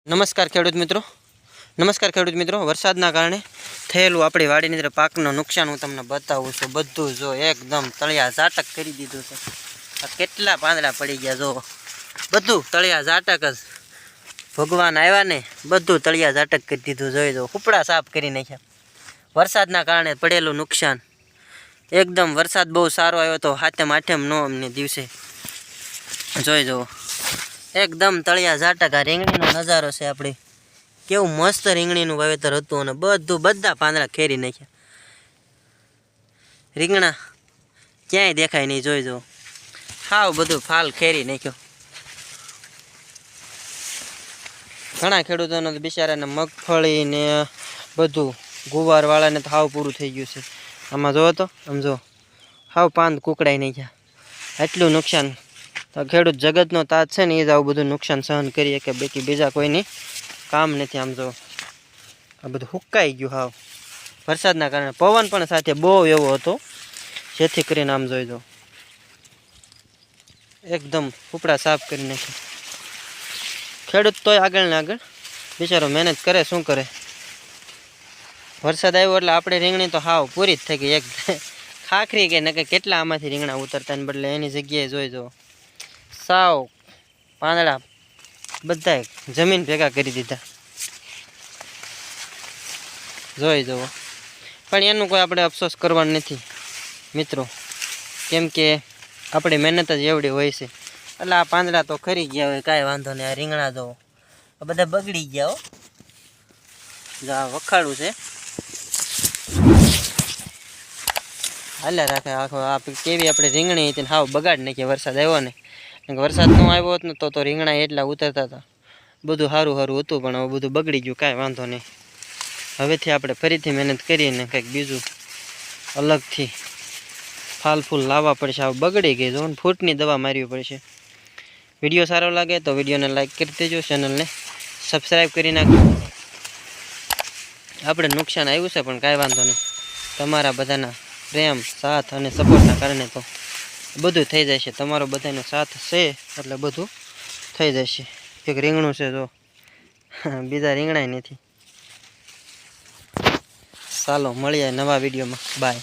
નમસ્કાર ખેડૂત મિત્રો વરસાદના કારણે થયેલું આપણી વાડીની અંદર પાકનું નુકસાન હું તમને બતાવું છું। બધું જો એકદમ તળિયા ઝાટક કરી દીધું છે। આ કેટલા પાંદડા પડી ગયા જો, બધું તળિયા ઝાટક જ। ભગવાન આવ્યા ને બધું તળિયા ઝાટક કરી દીધું। જોઈ દો, ઉપડા સાફ કરી નાખ્યા। વરસાદના કારણે પડેલું નુકસાન એકદમ। વરસાદ બહુ સારો આવ્યો તો હાથમ આઠમ નો અમને દિવસે જોઈ જુઓ, एकदम तळिया झाटक। आ રીંગણીનો નજારો છે આપણે। કેવું મસ્ત રીંગણીનું વાવેતર હતું અને બધા પાંદડા ખેરી નાખ્યા। રીંગણા ક્યાંય દેખાય નહીં, જોઈ જો, હાવ બધું ફાલ ખેરી નાખ્યો। ઘણા ખેડૂતોને બિચારાને મગફળી ને બધું ગુવાર વાળાને તો હાવ પૂરું થઈ ગયું છે। આમાં જો તો આમ જો, હાવ પાંદ કુકડાઈ નાખ્યા। એટલું નુકસાન તો ખેડૂત જગતનો તાજ છે ને, એ જ આવું બધું નુકસાન સહન કરીએ કે બાકી બીજા કોઈની કામ નથી। આમ જો આ બધું હુકાઈ ગયું હાવ વરસાદના કારણે। પવન પણ સાથે બહુ એવો હતો, જેથી કરીને આમ જોઈ દો એકદમ ઉપડા સાફ કરી નાખે। ખેડૂત તોય આગળ ને આગળ બિચારો મહેનત કરે, શું કરે। વરસાદ આવ્યો એટલે આપણે રીંગણી તો હાવ પૂરી જ થઈ ગઈ। એક ખાખરી કે નકે કેટલા આમાંથી રીંગણા ઉતરતા ને બદલે એની જગ્યાએ જોઈ જો સાવ પાંદડા બધાય જમીન ભેગા કરી દીધા, જોઈ જુઓ। પણ એનું કોઈ આપણે અફસોસ કરવાનું નથી મિત્રો, કેમ કે આપણી મહેનત જ એવડી હોય છે। એટલે આ પાંદડા તો ખરી ગયા હોય, કાંઈ વાંધો નહીં। આ રીંગણા જુઓ, આ બધા બગડી ગયા હો, આ વખાડું છે હાલ્યા રાખે આખો। આ કેવી આપણે રીંગણી હતી હાવ બગાડ નાખી વરસાદ આવ્યો ને। વરસાદ ન આવ્યો હોત ને તો રીંગણા એટલા ઉતરતા હતા, બધું સારું હતું, પણ હવે બધું બગડી ગયું। કાંઈ વાંધો નહીં, હવેથી આપણે ફરીથી મહેનત કરીને કંઈક બીજું અલગથી ફાલ ફૂલ લાવવા પડશે। હવે બગડી ગઈ જો, ફૂટની દવા મારવી પડશે। વિડીયો સારો લાગે તો વિડીયોને લાઈક કરી દેજો, ચેનલને સબસ્ક્રાઈબ કરી નાખજો। આપણે નુકસાન આવ્યું છે પણ કાંઈ વાંધો નહીં, તમારા બધાના પ્રેમ સાથ અને સપોર્ટના કારણે તો બધું થઈ જશે। તમારો બધાનો સાથ છે એટલે બધું થઈ જશે। એક રીંગણું છે જો, બીજા રીંગણાય નથી। ચાલો મળીએ નવા વિડીયોમાં, બાય।